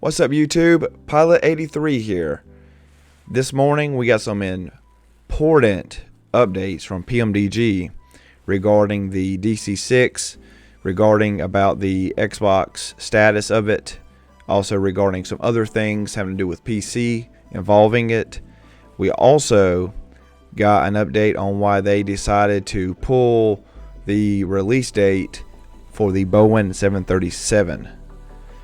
What's up, YouTube? Pilot 83 here. This morning we got some important updates from PMDG regarding the DC-6, regarding about the Xbox status of it, also regarding some other things having to do with PC involving it. We also got an update on why they decided to pull the release date for the Boeing 737.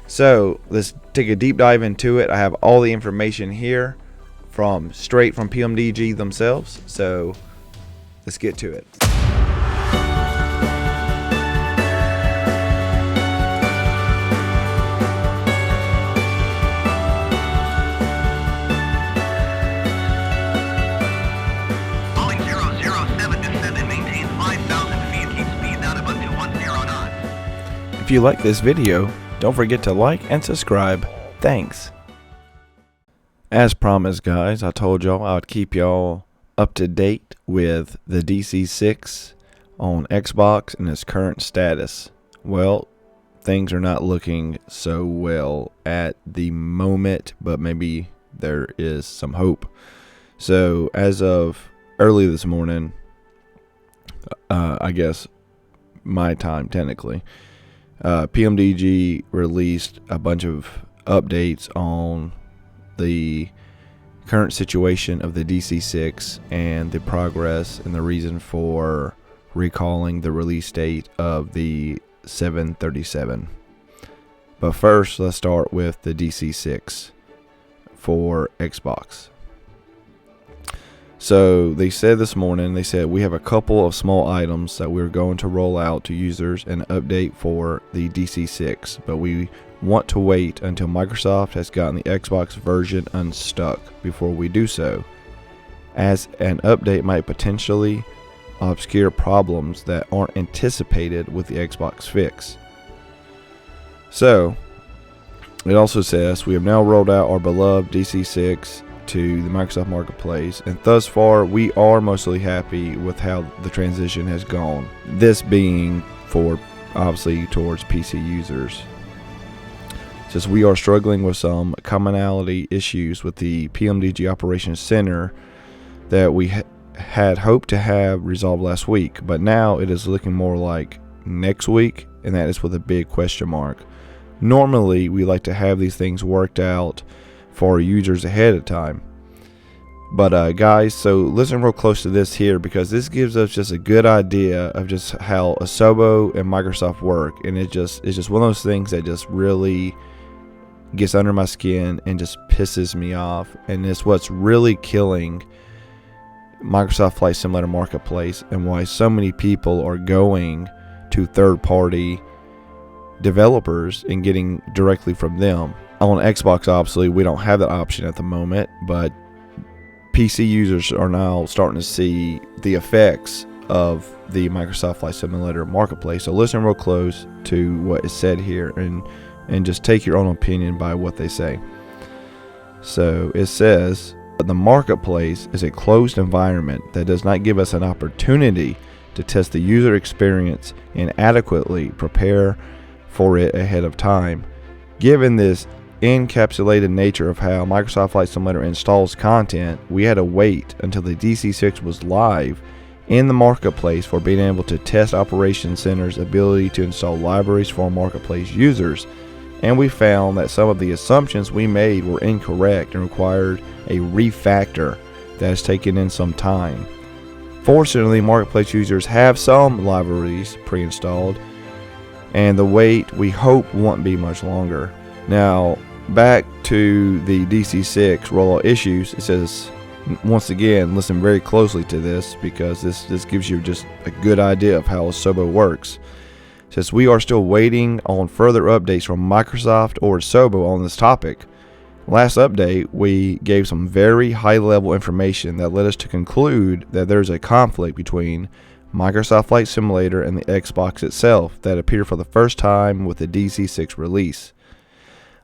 So let's take a deep dive into it. I have all the information here straight from PMDG themselves. So let's get to it. Boeing 737 maintains 5,000 feet, keep speed down above 210 knots. If you like this video, don't forget to like and subscribe. Thanks. As promised, guys, I told y'all I would keep y'all up to date with the DC-6 on Xbox and its current status. Well, things are not looking so well at the moment, but maybe there is some hope. So as of early this morning, I guess my time technically, PMDG released a bunch of updates on the current situation of the DC-6 and the progress and the reason for recalling the release date of the 737. But first, let's start with the DC-6 for Xbox. So they said this morning, we have a couple of small items that we're going to roll out to users and update for the DC-6, but we want to wait until Microsoft has gotten the Xbox version unstuck before we do so, as an update might potentially obscure problems that aren't anticipated with the Xbox fix. So it also says we have now rolled out our beloved DC-6 to the Microsoft Marketplace, and thus far we are mostly happy with how the transition has gone, this being for obviously towards PC users. Since we are struggling with some commonality issues with the PMDG Operations Center that we had hoped to have resolved last week, but now it is looking more like next week, and that is with a big question mark. Normally we like to have these things worked out for our users ahead of time, but guys, so listen real close to this here, because this gives us just a good idea of just how Asobo and Microsoft work, and it's just one of those things that just really gets under my skin and just pisses me off, and it's what's really killing Microsoft Flight Simulator Marketplace and why so many people are going to third-party developers and getting directly from them. On Xbox, obviously, we don't have that option at the moment, but PC users are now starting to see the effects of the Microsoft Flight Simulator Marketplace. So listen real close to what is said here and just take your own opinion by what they say. So it says, the Marketplace is a closed environment that does not give us an opportunity to test the user experience and adequately prepare for it ahead of time. Given this encapsulated nature of how Microsoft Flight Simulator installs content, we had to wait until the DC-6 was live in the Marketplace for being able to test Operations Center's ability to install libraries for Marketplace users, and we found that some of the assumptions we made were incorrect and required a refactor that has taken in some time. Fortunately, Marketplace users have some libraries pre-installed, and the wait, we hope, won't be much longer. Now, back to the DC-6 rollout issues. It says, once again, listen very closely to this, because this gives you just a good idea of how Asobo works. It says we are still waiting on further updates from Microsoft or Asobo on this topic. Last update, we gave some very high-level information that led us to conclude that there's a conflict between Microsoft Flight Simulator and the Xbox itself that appeared for the first time with the DC-6 release.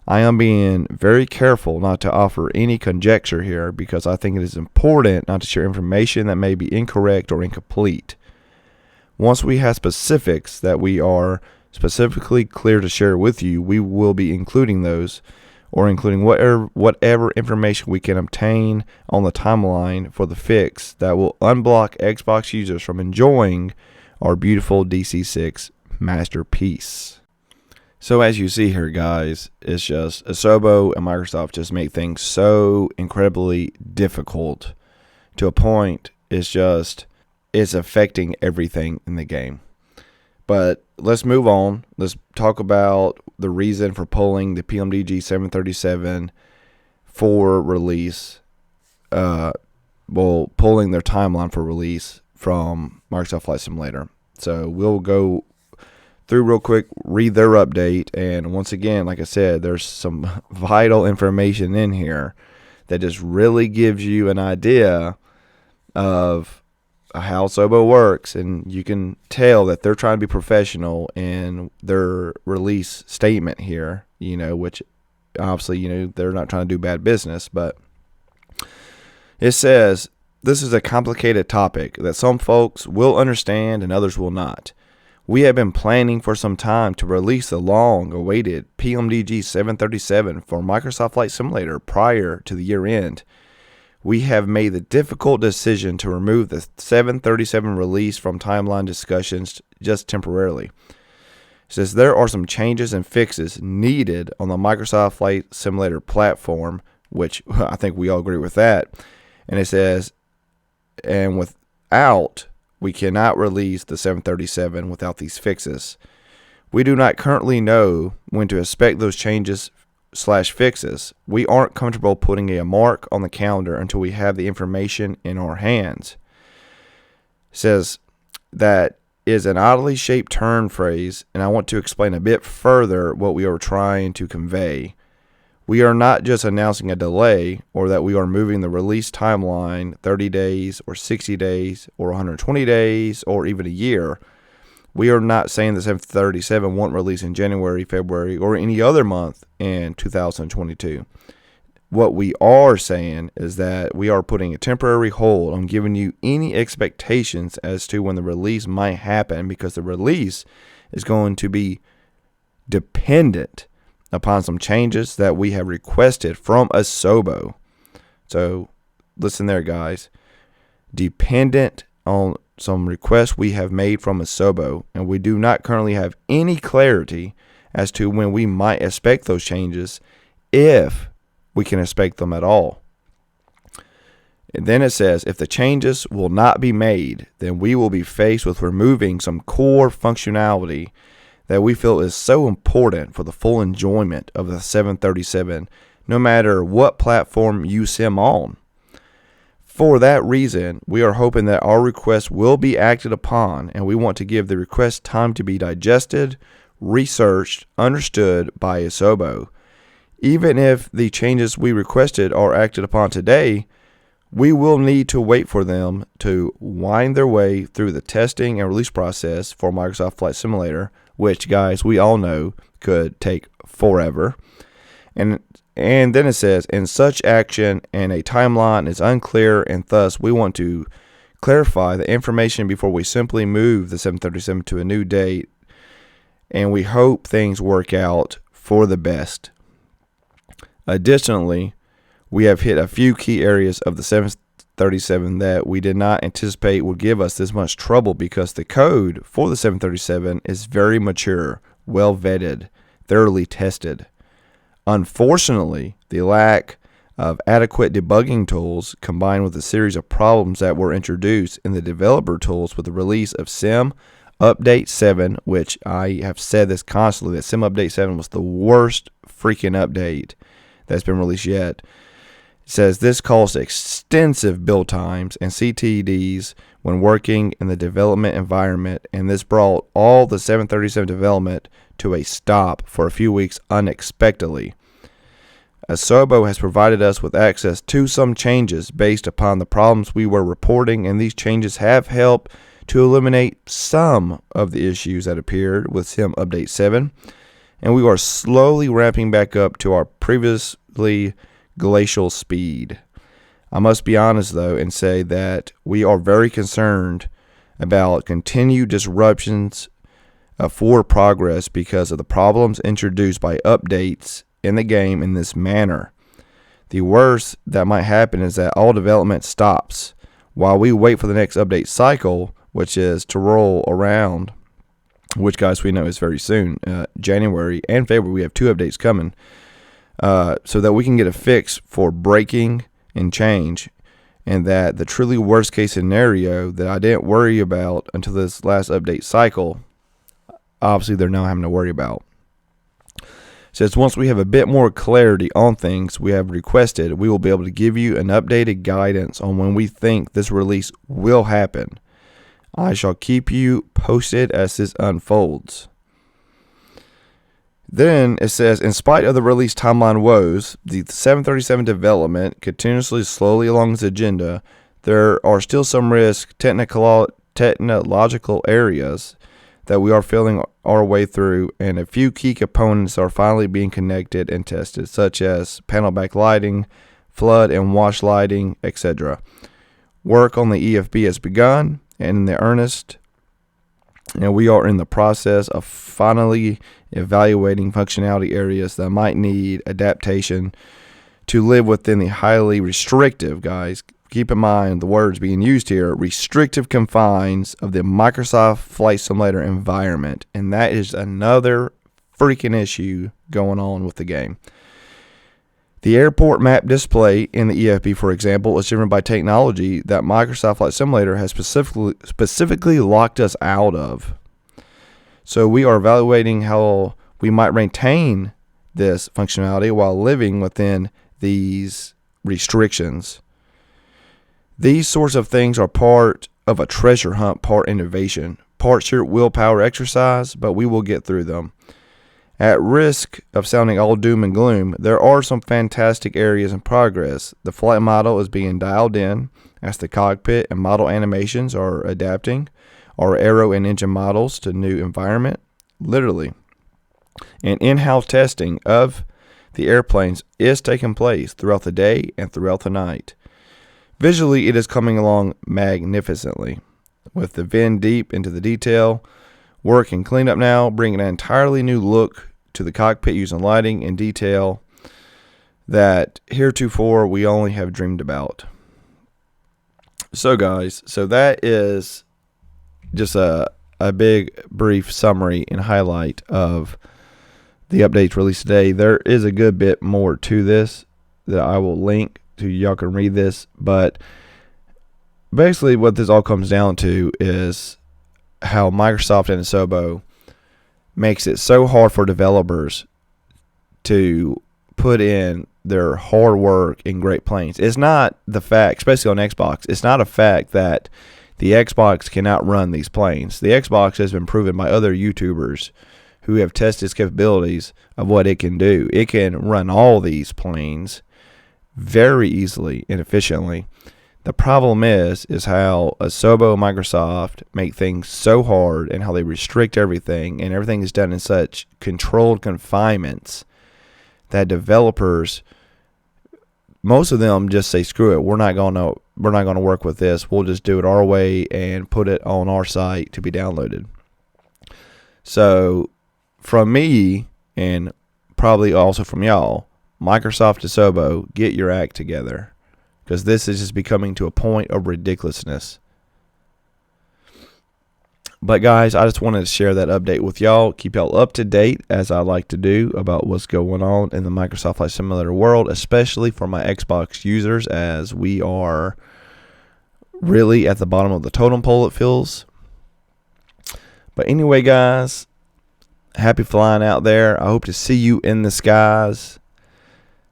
I am being very careful not to offer any conjecture here, because I think it is important not to share information that may be incorrect or incomplete. Once we have specifics that we are specifically clear to share with you, we will be including those, or including whatever information we can obtain on the timeline for the fix that will unblock Xbox users from enjoying our beautiful DC-6 masterpiece. So as you see here, guys, it's just Asobo and Microsoft just make things so incredibly difficult to a point it's affecting everything in the game. But let's move on. Let's talk about the reason for pulling the PMDG 737 for release. Pulling their timeline for release from Microsoft Flight Simulator. So we'll go through real quick, read their update, and once again, like I said, there's some vital information in here that just really gives you an idea of how Asobo works, and you can tell that they're trying to be professional in their release statement here, which obviously, they're not trying to do bad business, but it says, this is a complicated topic that some folks will understand and others will not. We have been planning for some time to release the long-awaited PMDG 737 for Microsoft Flight Simulator prior to the year end. We have made the difficult decision to remove the 737 release from timeline discussions just temporarily. It says there are some changes and fixes needed on the Microsoft Flight Simulator platform, which I think we all agree with that. And it says, and we cannot release the 737 without these fixes. We do not currently know when to expect those changes/fixes. We aren't comfortable putting a mark on the calendar until we have the information in our hands. It says that is an oddly shaped turn phrase, and I want to explain a bit further what we are trying to convey. We are not just announcing a delay or that we are moving the release timeline 30 days or 60 days or 120 days or even a year. We are not saying the 737 won't release in January, February, or any other month in 2022. What we are saying is that we are putting a temporary hold on giving you any expectations as to when the release might happen, because the release is going to be dependent upon some changes that we have requested from Asobo. So listen there, guys. Dependent on some requests we have made from Asobo, and we do not currently have any clarity as to when we might expect those changes, if we can expect them at all. And then it says, if the changes will not be made, then we will be faced with removing some core functionality that we feel is so important for the full enjoyment of the 737, no matter what platform you sim on. For that reason, we are hoping that our request will be acted upon, and we want to give the request time to be digested, researched, understood by Asobo. Even if the changes we requested are acted upon today, we will need to wait for them to wind their way through the testing and release process for Microsoft Flight Simulator, which, guys, we all know could take forever. And then it says, in such action and a timeline is unclear, and thus we want to clarify the information before we simply move the 737 to a new date, and we hope things work out for the best. Additionally, we have hit a few key areas of the 737 that we did not anticipate would give us this much trouble, because the code for the 737 is very mature, well vetted, thoroughly tested. Unfortunately, the lack of adequate debugging tools, combined with a series of problems that were introduced in the developer tools with the release of Sim Update 7, which I have said this constantly, that Sim Update 7 was the worst freaking update that's been released yet. It says this caused extensive build times and CTDs when working in the development environment, and this brought all the 737 development to a stop for a few weeks unexpectedly. Asobo has provided us with access to some changes based upon the problems we were reporting, and these changes have helped to eliminate some of the issues that appeared with Sim Update 7, and we are slowly ramping back up to our previously glacial speed. I must be honest, though, and say that we are very concerned about continued disruptions of forward progress because of the problems introduced by updates in the game in this manner. The worst that might happen is that all development stops while we wait for the next update cycle, which is to roll around, which, guys, we know is very soon. January and February, we have 2 updates coming, so that we can get a fix for breaking and change, and that the truly worst case scenario that I didn't worry about until this last update cycle, obviously they're now having to worry about. Since once we have a bit more clarity on things we have requested, we will be able to give you an updated guidance on when we think this release will happen. I shall keep you posted as this unfolds. Then it says, in spite of the release timeline woes, the 737 development continuously slowly along its agenda, there are still some technological areas that we are feeling our way through, and a few key components are finally being connected and tested, such as panel backlighting, flood and wash lighting, etc. Work on the EFB has begun, and in the earnest, and we are in the process of finally evaluating functionality areas that might need adaptation to live within the highly restrictive, guys, keep in mind the words being used here, restrictive confines of the Microsoft Flight Simulator environment. And that is another freaking issue going on with the game. The airport map display in the EFB, for example, is driven by technology that Microsoft Flight Simulator has specifically locked us out of. So we are evaluating how we might maintain this functionality while living within these restrictions. These sorts of things are part of a treasure hunt, part innovation, part sheer willpower exercise, but we will get through them. At risk of sounding all doom and gloom, there are some fantastic areas in progress. The flight model is being dialed in as the cockpit and model animations are adapting our aero and engine models to new environment, literally. And in-house testing of the airplanes is taking place throughout the day and throughout the night. Visually, it is coming along magnificently, with the VIN deep into the detail. Work and cleanup now, bringing an entirely new look to the cockpit using lighting and detail that heretofore we only have dreamed about. So, guys, that is just a big, brief summary and highlight of the updates released today. There is a good bit more to this that I will link to. Y'all can read this, but basically what this all comes down to is how Microsoft and Asobo makes it so hard for developers to put in their hard work in great planes. It's not the fact, especially on Xbox, it's not a fact that the Xbox cannot run these planes. The Xbox has been proven by other YouTubers who have tested its capabilities of what it can do. It can run all these planes very easily and efficiently. The problem is how Asobo and Microsoft make things so hard and how they restrict everything, and everything is done in such controlled confinements that developers, most of them just say, screw it, we're not gonna work with this. We'll just do it our way and put it on our site to be downloaded. So from me, and probably also from y'all, Microsoft Asobo, get your act together, because this is just becoming to a point of ridiculousness. But guys, I just wanted to share that update with y'all, keep y'all up to date as I like to do about what's going on in the Microsoft Flight Simulator world, especially for my Xbox users, as we are really at the bottom of the totem pole, it feels. But anyway, guys, happy flying out there. I hope to see you in the skies.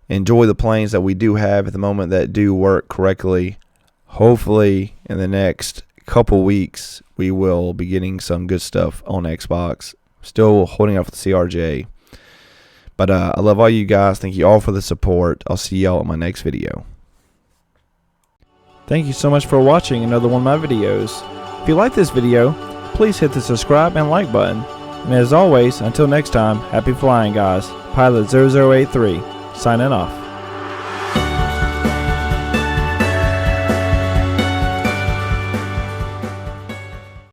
Enjoy the planes that we do have at the moment that do work correctly. Hopefully in the next couple weeks we will be getting some good stuff on Xbox. Still holding out for the CRJ. But I love all you guys. Thank you all for the support. I'll see y'all in my next video. Thank you so much for watching another one of my videos. If you like this video, please hit the subscribe and like button. And as always, until next time, happy flying, guys. Pilot 0083 signing off.